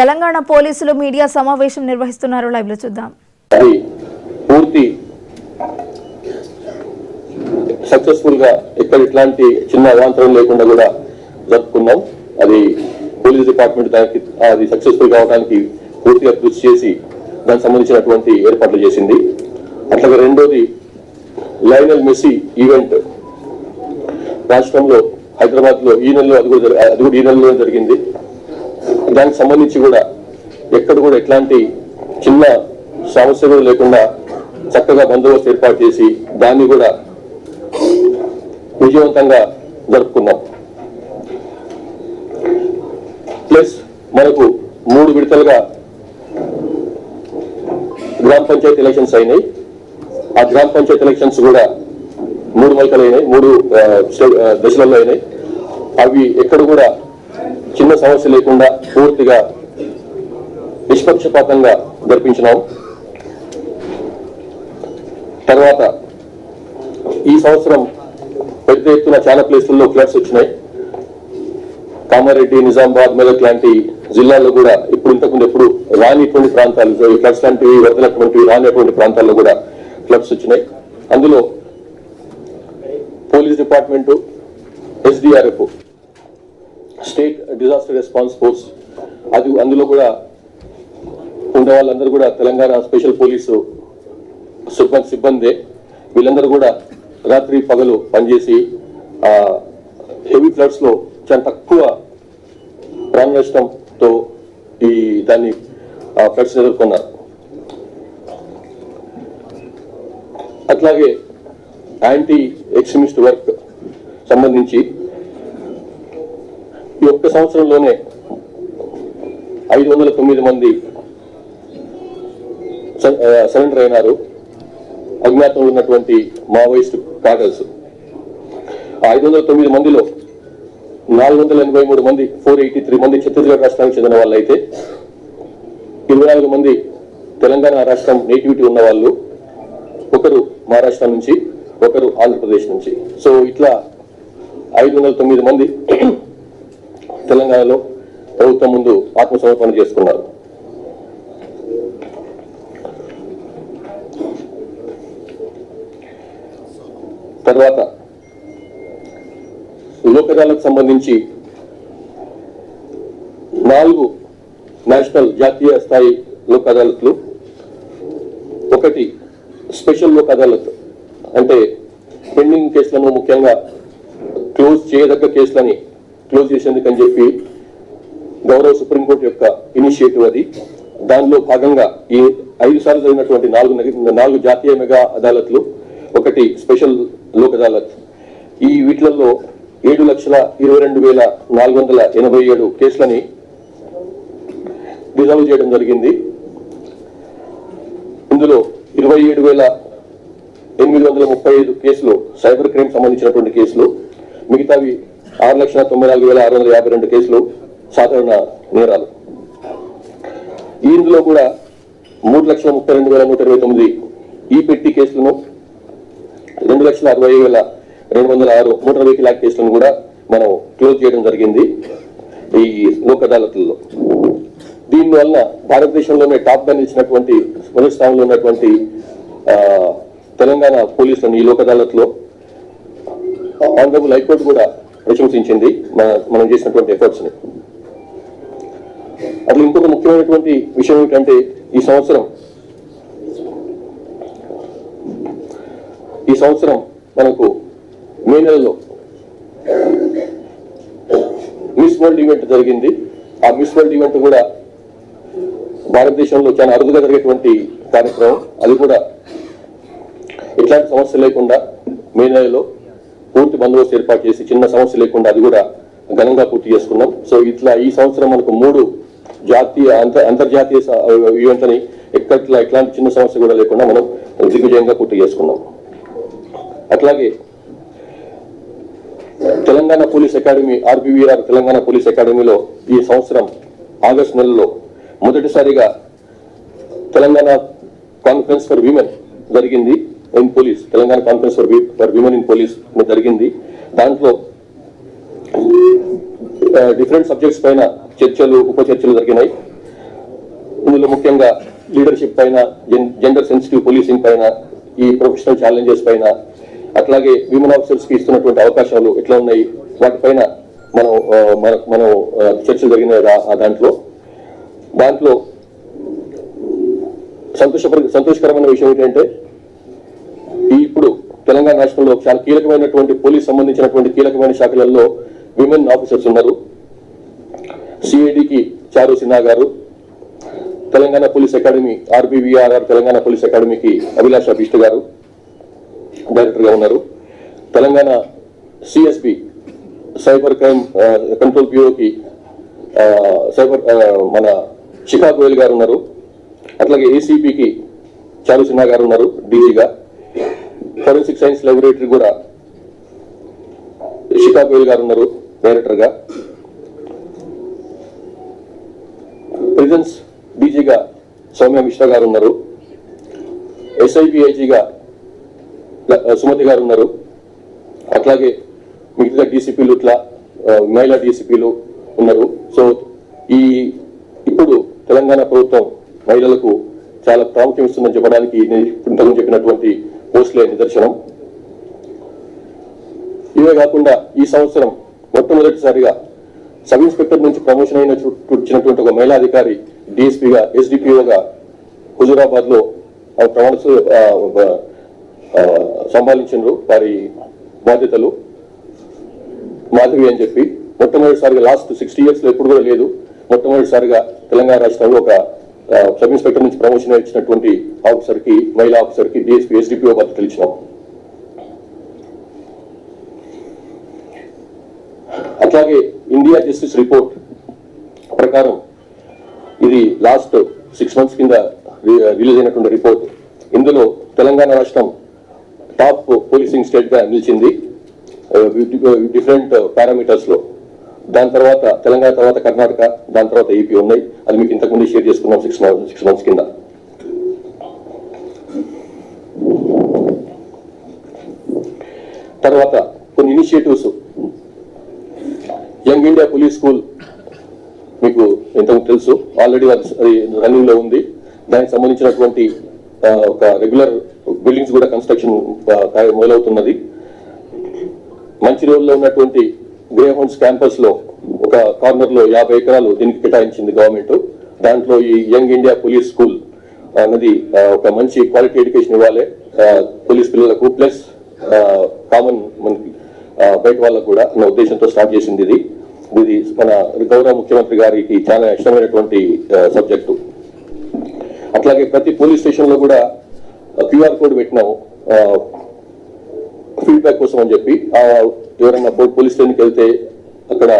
తెలంగాణ పోలీసులు మీడియా సమావేశం నిర్వహిస్తున్నారు. లైవ్ లో చూద్దాం. పూర్తి సక్సెస్ఫుల్ గా ఎక్కడ ఇట్లాంటి చిన్న అవాంతరం లేకుండా కూడా జరుపుకున్నాం. అది పోలీస్ డిపార్ట్మెంట్ దానికి అది సక్సెస్ఫుల్ కావడానికి పూర్తిగా కృషి చేసి దానికి సంబంధించినటువంటి ఏర్పాట్లు చేసింది. అట్లాగే రెండోది లయనల్ మెస్సీ ఈవెంట్ రాష్ట్రంలో హైదరాబాద్ లో ఈ నెలలో అది కూడా ఈ నెలలో జరిగింది. దానికి సంబంధించి కూడా ఎక్కడ కూడా ఎట్లాంటి చిన్న సమస్య కూడా లేకుండా చక్కగా బందోబస్తు ఏర్పాటు చేసి దాన్ని కూడా విజయవంతంగా జరుపుకున్నాం. ప్లస్ మనకు 3 విడతలుగా గ్రామ పంచాయతీ ఎలక్షన్స్ అయినాయి. ఆ గ్రామ పంచాయతీ ఎలక్షన్స్ కూడా 3 మలకలు అయినాయి, 3 దశలలో అయినాయి. అవి ఎక్కడ కూడా చిన్న సమస్య లేకుండా పూర్తిగా నిష్పక్షపాతంగా జరిపించినాం. తర్వాత ఈ సంవత్సరం పెద్ద ఎత్తున చాలా ప్లేసుల్లో ఫ్లడ్స్ వచ్చినాయి. కామారెడ్డి, నిజామాబాద్, మెదక్ లాంటి జిల్లాల్లో కూడా ఇంతకుముందు ఎప్పుడు రానిటువంటి ప్రాంతాలు, ఫ్లడ్స్ లాంటివి వరదలటువంటి రానిటువంటి ప్రాంతాల్లో కూడా ఫ్లడ్స్ వచ్చినాయి. అందులో police department, SDRF, state disaster response force, అందులో కూడా ఉండే వాళ్ళందరూ కూడా తెలంగాణ స్పెషల్ పోలీసు సిబ్బందే. వీళ్ళందరూ కూడా రాత్రి పగలు పనిచేసి హెవీ ఫ్లడ్స్ లో చాలా తక్కువ ప్రాణ నష్టంతో దాన్ని ఫ్లడ్స్ ఎదుర్కొన్నారు. అట్లాగే యాంటీ ఎక్స్ట్రీమిస్ట్ వర్క్ సంబంధించి ఈ ఒక్క సంవత్సరంలోనే 509 మంది సరెండర్ అయినారు. అజ్ఞాతంలో ఉన్నటువంటి మావోయిస్ట్ కాడల్స్. 509 మందిలో 483 మంది 483 మంది ఛత్తీస్గఢ్ రాష్ట్రానికి చెందిన వాళ్ళు అయితే 24 మంది తెలంగాణ రాష్ట్రం నేటివిటీ ఉన్న వాళ్ళు, ఒకరు మహారాష్ట్ర నుంచి, ఒకరు ఆంధ్రప్రదేశ్ నుంచి. సో ఇట్లా 509 మంది తెలంగాణలో ప్రభుత్వం ముందు ఆత్మసమర్పణ చేసుకున్నారు. తర్వాత లోక్ అదాలత్ సంబంధించి 4 నేషనల్ జాతీయ స్థాయి లోక్ అదాలత్లు, 1 స్పెషల్ లోక్ అదాలత్ అంటే పెండింగ్ కేసులను ముఖ్యంగా క్లోజ్ చేయదగ్గ కేసులని క్లోజ్ చేసేందుకని చెప్పి గౌరవ సుప్రీంకోర్టు యొక్క ఇనిషియేటివ్ అది. దానిలో భాగంగా ఈ 5 సార్లు జరిగినటువంటి 4 జాతీయ మెగా అదాలత్లు, 1 స్పెషల్ లోక్ అదాలత్, ఈ వీటిలలో 7,22,487 కేసులని రిజాల్వ్ చేయడం జరిగింది. ఇందులో 27,835 కేసులు సైబర్ క్రైమ్ సంబంధించినటువంటి కేసులు, మిగతావి 6,94,652 కేసులు సాధారణ నేరాలు. ఇందులో కూడా 3,32,129 ఈ పెట్టి కేసులను, 2,60,206 మోటార్ వెహికల్ యాక్ట్ కేసులను కూడా మనం క్లోజ్ చేయడం జరిగింది ఈ లోక్ అదాలత్లలో. దీనివల్ల భారతదేశంలోనే టాప్ గా నిలిచినటువంటి మొదటి స్థానంలో ఉన్నటువంటి తెలంగాణ పోలీసులను ఈ లోక్ అదాలత్లో ఆనరబుల్ హైకోర్టు కూడా ప్రశంసించింది మనం చేసినటువంటి ఎఫర్ట్స్ ని. అట్లా ఇంకొక ముఖ్యమైనటువంటి విషయం ఏంటంటే ఈ సంవత్సరం మనకు మే నెలలో మిస్ వరల్డ్ ఈవెంట్ జరిగింది. ఆ మిస్ వరల్డ్ ఈవెంట్ కూడా భారతదేశంలో చాలా అరుదుగా జరిగేటువంటి కార్యక్రమం. అది కూడా ఎట్లాంటి సమస్య లేకుండా మే నెలలో పూర్తి బందోబస్తు ఏర్పాటు చేసి చిన్న సమస్య లేకుండా అది కూడా ఘనంగా పూర్తి చేసుకున్నాం. సో ఇట్లా ఈ సంవత్సరం మనకు 3 జాతీయ అంతర్జాతీయ ఈవెంట్లని ఎట్లాంటి చిన్న సమస్య కూడా లేకుండా మనం దిగ్విజయంగా పూర్తి చేసుకున్నాం. అట్లాగే Telangana police academy, RPVR Telangana police అకాడమీలో ఈ సంవత్సరం ఆగస్టు నెలలో మొదటిసారిగా తెలంగాణ కాన్ఫరెన్స్ ఫర్ విమెన్ జరిగింది in police. Telangana conference for women in police జరిగింది. దాంట్లో డిఫరెంట్ సబ్జెక్ట్స్ పైన చర్చలు, ఉప చర్చలు జరిగినాయి. ఇందులో ముఖ్యంగా లీడర్షిప్ పైన, జెండర్ సెన్సిటివ్ పోలీసింగ్ పైన, ఈ ప్రొఫెషనల్ ఛాలెంజెస్ పైన, అట్లాగే విమెన్ ఆఫీసర్స్ కి ఇస్తున్నటువంటి అవకాశాలు ఎట్లా ఉన్నాయి వాటిపైన మనం చర్చలు జరిగినాయి. దాంట్లో సంతోషకరమైన విషయం ఏంటంటే ఇప్పుడు తెలంగాణ రాష్ట్రంలో చాలా కీలకమైనటువంటి పోలీస్ సంబంధించినటువంటి కీలకమైన శాఖలలో విమెన్ ఆఫీసర్స్ ఉన్నారు. సిఐడికి చారు సిన్హా గారు, Telangana police academy RBVRR Telangana police అకాడమీకి అభిలాష బిష్ట్ గారు డైరెక్టర్ గా ఉన్నారు. Telangana CSB cyber crime control బ్యూరోకి మన శిఖా గోయల్ గారు ఉన్నారు. అట్లాగే ACPకి చారు సిన్హా గారు ఉన్నారు డీజీగా. ఫోరెన్సిక్ సైన్స్ లాబొరేటరీ కూడా శిఖా గోయల్ గారు ఉన్నారు డైరెక్టర్ గా. ప్రిజన్స్ డీజీగా సౌమ్య మిశ్రా గారు ఉన్నారు. SIPIGగా సుమతి గారు ఉన్నారు. అట్లాగే మిగతా DCPలు ఇట్లా మహిళా DCPలు ఉన్నారు. సో ఇప్పుడు తెలంగాణ ప్రభుత్వం మహిళలకు చాలా ప్రాముఖ్యం ఇస్తుందని చెప్పడానికి ఇంతకు చెప్పినటువంటి పోస్టులే నిదర్శనం. ఇవే కాకుండా ఈ సంవత్సరం మొట్టమొదటిసారిగా సబ్ ఇన్స్పెక్టర్ నుంచి ప్రమోషన్ వచ్చినటువంటి ఒక మహిళా అధికారి DSPగా SDPOగా హుజూరాబాద్ లో ప్రమాణ సంపాదించారు. వారి బాధ్యతలు మాధవి అని చెప్పి మొట్టమొదటిసారిగా లాస్ట్ 60 years లో ఎప్పుడు కూడా లేదు. మొట్టమొదటిసారిగా తెలంగాణ రాష్ట్రంలో ఒక సబ్ ఇన్స్పెక్టర్ నుంచి ప్రమోషన్ ఇచ్చినటువంటి ఆఫీసర్ కి, మహిళా ఆఫీసర్ కి DSP SDPO బాధ్యతలు ఇచ్చినాం. అట్లాగే ఇండియా జస్టిస్ రిపోర్ట్ ప్రకారం ఇది లాస్ట్ 6 months కింద రిలీజ్ అయినటువంటి రిపోర్ట్. ఇందులో తెలంగాణ రాష్ట్రం టాప్ పోలీసింగ్ స్టేట్ గా నిలిచింది డిఫరెంట్ పారామీటర్స్ లో. దాని తర్వాత తెలంగాణ తర్వాత కర్ణాటక, దాని తర్వాత AP ఉన్నాయి. అది మీకు ఇంతకుముందు షేర్ చేసుకున్నాం 6 months కింద. తర్వాత కొన్ని initiatives, young India police school మీకు ఇంతకు తెలుసు, ఆల్రెడీ అది రన్నింగ్ లో ఉంది. దానికి సంబంధించినటువంటి ఒక రెగ్యులర్ బిల్డింగ్స్ కూడా కన్స్ట్రక్షన్ మొదలవుతున్నది. మంచి రోజుల్లో ఉన్నటువంటి గ్రే హౌన్స్ క్యాంపస్ లో ఒక కార్నర్ లో 50 acres దీనికి కేటాయించింది గవర్నమెంట్. దాంట్లో ఈ యంగ్ ఇండియా పోలీస్ స్కూల్ అన్నది ఒక మంచి క్వాలిటీ ఎడ్యుకేషన్ ఇవ్వాలి పోలీస్ పిల్లలకు, ప్లస్ కామన్ మనకి బయట వాళ్ళకు కూడా అన్న ఉద్దేశంతో స్టార్ట్ చేసింది ఇది. మన గౌరవ ముఖ్యమంత్రి గారికి చాలా ఇష్టమైనటువంటి సబ్జెక్టు. అట్లాగే ప్రతి పోలీస్ స్టేషన్ లో కూడా QR కోడ్ పెట్టినాము ఫీడ్బ్యాక్ కోసం అని చెప్పి. ఎవరైనా పోలీస్ స్టేషన్కి వెళ్తే అక్కడ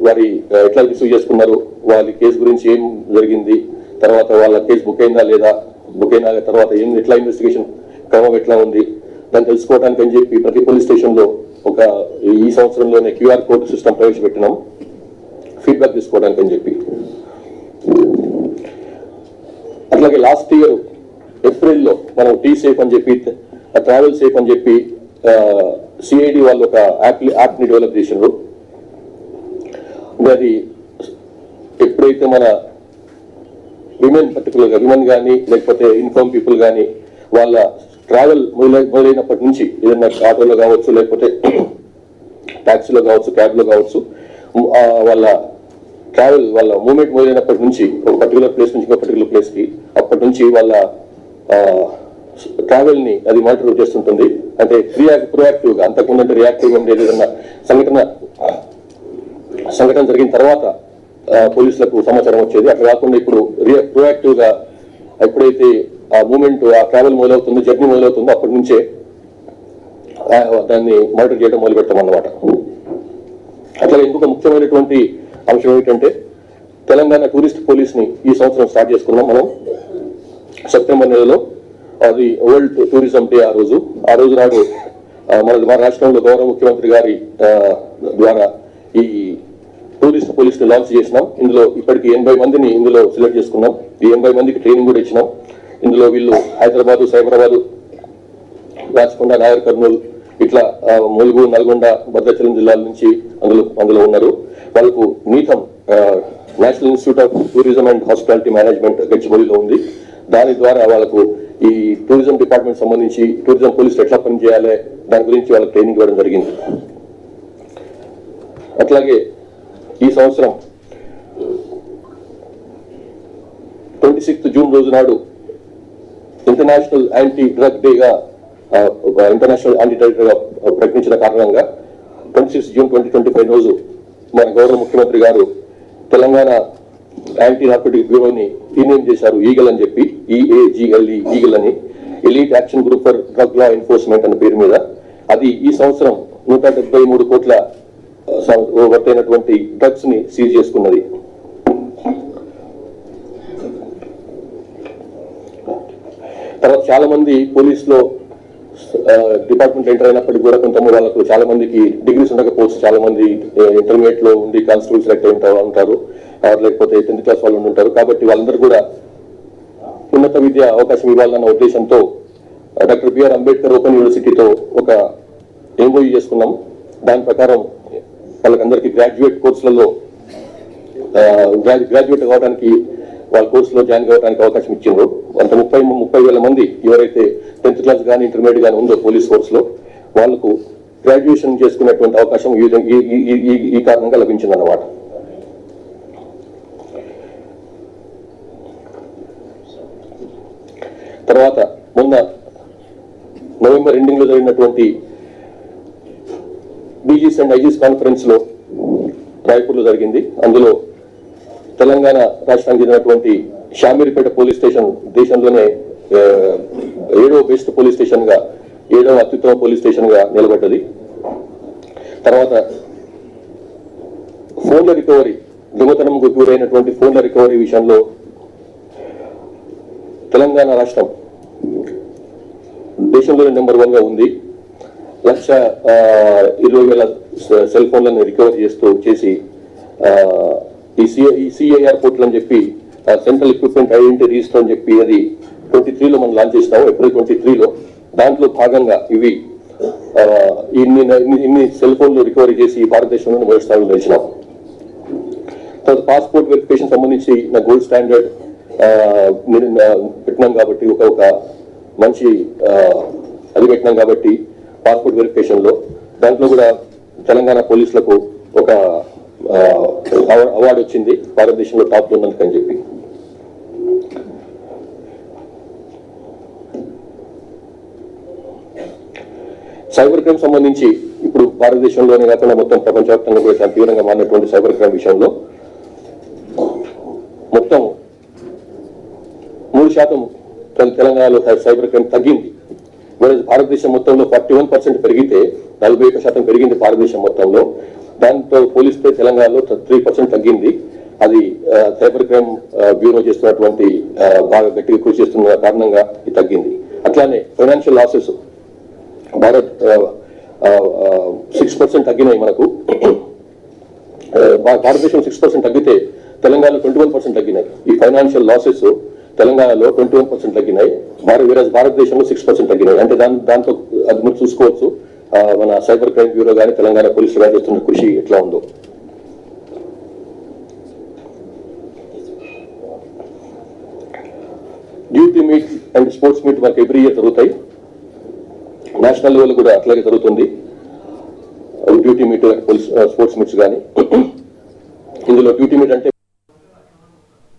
వారి ఎట్లా రిసీవ్ చేసుకున్నారు, వాళ్ళ కేసు గురించి ఏం జరిగింది, తర్వాత వాళ్ళ కేసు బుక్ అయిందా లేదా, బుక్ అయిన తర్వాత ఎట్లా ఇన్వెస్టిగేషన్ క్రమం ఎట్లా ఉంది, దాన్ని తెలుసుకోవడానికి అని చెప్పి ప్రతి పోలీస్ స్టేషన్ లో ఈ సంవత్సరంలోనే QR కోడ్ సిస్టమ్ ప్రవేశపెట్టినాం ఫీడ్బ్యాక్ తీసుకోవడానికి అని చెప్పి. అట్లాగే లాస్ట్ ఇయర్ ఏప్రిల్లో మనం T-Safe అని చెప్పి, ట్రావెల్ సేఫ్ అని చెప్పి CID వాళ్ళు ఒక యాప్ ని డెవలప్ చేసినారు. అది ఎప్పుడైతే మన పర్టికులర్ గా విమెన్ కానీ లేకపోతే ఇన్ఫార్మ్ పీపుల్ కానీ వాళ్ళ ట్రావెల్ మొదలైనప్పటి నుంచి ఏదైనా ఆటోలో కావచ్చు, లేకపోతే ట్యాక్సీలో కావచ్చు, క్యాబ్ లో కావచ్చు, వాళ్ళ ట్రావెల్ వాళ్ళ మూవ్మెంట్ మొదలైనప్పటి నుంచి ఒక పర్టికులర్ ప్లేస్ నుంచి ఒక పర్టికులర్ ప్లేస్ కి, అప్పటి నుంచి వాళ్ళ ట్రావెల్ ని అది మానిటర్ చేస్తుంటుంది. అంటే ప్రోయాక్టివ్ గా, అంతకుముందు రియాక్టివ్ గా ఉండేది. ఏదైనా సంఘటన జరిగిన తర్వాత పోలీసులకు సమాచారం వచ్చేది. అట్లా కాకుండా ఇప్పుడు ప్రోయాక్టివ్ గా ఎప్పుడైతే ఆ మూమెంట్, ఆ ట్రావెల్ మొదలవుతుందో, జర్నీ మొదలవుతుందో అప్పటి నుంచే దాన్ని మానిటర్ చేయడం మొదలు పెడతాం అన్నమాట. అట్లా ఇంకొక ముఖ్యమైనటువంటి అంశం ఏమిటంటే తెలంగాణ టూరిస్ట్ పోలీస్ ని ఈ సంవత్సరం స్టార్ట్ చేసుకున్నాం మనం సెప్టెంబర్ నెలలో. అది వరల్డ్ టూరిజం డే. ఆ రోజు నాడు మన రాష్ట్రంలో గౌరవ ముఖ్యమంత్రి గారి ద్వారా ఈ టూరిస్ట్ పోలీస్ ని లాంచ్ చేసినాం. ఇందులో ఇప్పటికి 80 మందిని ఇందులో సెలెక్ట్ చేసుకున్నాం. ఈ 80 మందికి ట్రైనింగ్ కూడా ఇచ్చినాం. ఇందులో వీళ్ళు హైదరాబాద్, సైబరాబాద్, రాచకొండ, నాగర్ కర్నూలు, ఇట్లా ములుగు, నల్గొండ, భద్రాచలం జిల్లాల నుంచి అందులో ఉన్నారు. వాళ్ళకు NITHM national institute of tourism and hospitality management గచ్చిబౌలిలో ఉంది. దాని ద్వారా వాళ్ళకు ఈ టూరిజం డిపార్ట్మెంట్ సంబంధించి టూరిజం పోలీసులు ఎట్లా పనిచేయాలి దాని గురించి వాళ్ళకి ట్రైనింగ్ ఇవ్వడం జరిగింది. అట్లాగే ఈ సంవత్సరం 26 జూన్ రోజు నాడు ఇంటర్నేషనల్ యాంటీ డ్రగ్ డేగా ఇంటర్నేషనల్ యాంటీ డ్రగ్ డేగా ప్రకటించిన కారణంగా 26 జూన్ 2025 రోజు మన గౌరవ ముఖ్యమంత్రి గారు తెలంగాణ యాంటీ నార్కోటిక్ బ్యూరోని రీనేమ్ చేశారు, ఈగల్ అని చెప్పి, EAGLE, ఈగల్ అని, elite action group for drug law enforcement అనే పేరు మీద. అది ఈ సంవత్సరం 173 కోట్ల వర్తైనటువంటి డ్రగ్స్ ని సీజ్ చేసుకున్నది. తర్వాత చాలా మంది పోలీసులో డిపార్ట్మెంట్ ఎంటర్ అయినప్పటికీ కూడా కొంతమంది వాళ్ళకు చాలా మందికి డిగ్రీస్ ఉండకపోవచ్చు, చాలా మంది ఇంటర్మీడియట్ లో ఉండి కానిస్టేబుల్ సెలెక్ట్ అయి ఉంటారు, లేకపోతే 10th క్లాస్ వాళ్ళు ఉంటారు. కాబట్టి వాళ్ళందరూ కూడా ఉన్నత విద్య అవకాశం ఇవ్వాలన్న ఉద్దేశంతో డాక్టర్ బిఆర్ అంబేద్కర్ ఓపెన్ యూనివర్సిటీతో ఒక MOU చేసుకున్నాం. దాని ప్రకారం వాళ్ళకందరికీ గ్రాడ్యుయేట్ కోర్సులలో గ్రాడ్యుయేట్ అవ్వడానికి వాళ్ళ కోర్సులో జాయిన్ కావడానికి అవకాశం ఇచ్చిండ్రు. అంత 30,000 మంది ఎవరైతే 10th క్లాస్ కానీ ఇంటర్మీడియట్ కానీ ఉందో పోలీస్ కోర్సులో వాళ్ళకు గ్రాడ్యుయేషన్ చేసుకునేటువంటి అవకాశం ఈ కారణంగా లభించిందన్నమాట. తర్వాత మొన్న నవంబర్ ఎండింగ్ లో జరిగినటువంటి DGs అండ్ IGs కాన్ఫరెన్స్ లో రాయ్పూర్ లో జరిగింది. అందులో తెలంగాణ రాష్ట్రానికి చెందినటువంటి షామీర్పేట పోలీస్ స్టేషన్ దేశంలోనే 7వ బెస్ట్ పోలీస్ స్టేషన్ గా, 7వ అత్యుత్తమ పోలీస్ స్టేషన్ గా నిలబడ్డది. తర్వాత ఫోన్ల రికవరీ, దొంగతనంకు గురైనటువంటి ఫోన్ల రికవరీ విషయంలో తెలంగాణ రాష్ట్రం దేశంలోనే నెంబర్ 1 గా ఉంది. 1,20,000 సెల్ ఫోన్లను రికవరీ చేసి ఈ CIR పోర్టల్ అని చెప్పి, సెంట్రల్ ఎక్విప్మెంట్ ఐడెంటిటీ రిజిస్టర్ అని చెప్పి, అది 23లో మనం లాంచ్ చేసినాము, ఏప్రిల్ 23లో. దాంట్లో భాగంగా ఇవి ఇన్ని సెల్ ఫోన్లు రికవరీ చేసి భారతదేశంలో మొదటి స్థానంలో నిలిచినాం. తర్వాత పాస్పోర్ట్ వెరిఫికేషన్ సంబంధించి గోల్డ్ స్టాండర్డ్ పెట్టినాం కాబట్టి, ఒక మంచి అది పెట్టినాం కాబట్టి పాస్పోర్ట్ వెరిఫికేషన్ లో దాంట్లో కూడా తెలంగాణ పోలీసులకు ఒక అవార్డు వచ్చింది, భారతదేశంలో టాప్ ఉన్నందుకు అని చెప్పి. సైబర్ క్రైమ్ సంబంధించి ఇప్పుడు భారతదేశంలోనే కాకుండా మొత్తం ప్రపంచవ్యాప్తంగా కూడా చాలా తీవ్రంగా మారినటువంటి సైబర్ క్రైమ్ విషయంలో మొత్తం 3% తెలంగాణలో సైబర్ క్రైమ్ తగ్గింది. భారతదేశం మొత్తంలో 41% పెరిగితే 41% పెరిగింది భారతదేశం మొత్తంలో. దాంతో పోలిస్తే తెలంగాణలో 3% తగ్గింది. అది సైబర్ క్రైమ్ బ్యూరో చేస్తున్నటువంటి బాగా గట్టిగా కృషి చేస్తున్న కారణంగా ఇది తగ్గింది. అట్లానే ఫైనాన్షియల్ లాసెస్ భారతదేశం తగ్గినాయి. మనకు భారతదేశం 6% తగ్గితే తెలంగాణలో 21% తగ్గినాయి. ఈ ఫైనాన్షియల్ లాసెస్ తెలంగాణలో 21% తగ్గినాయి, భారతదేశంలో 6% తగ్గినాయి. అంటే దాంతో అది మీరు చూసుకోవచ్చు మన సైబర్ క్రైమ్ బ్యూరో కానీ తెలంగాణ పోలీసులు కానీ చేస్తున్న కృషి ఎట్లా ఉందో. Duty meet and sports meet మనకి ఎవ్రీ ఇయర్ జరుగుతాయి. నేషనల్ లెవెల్ కూడా అట్లాగే జరుగుతుంది డ్యూటీ మీట్, స్పోర్ట్స్ మీట్స్ కానీ. ఇందులో డ్యూటీ మీట్ అంటే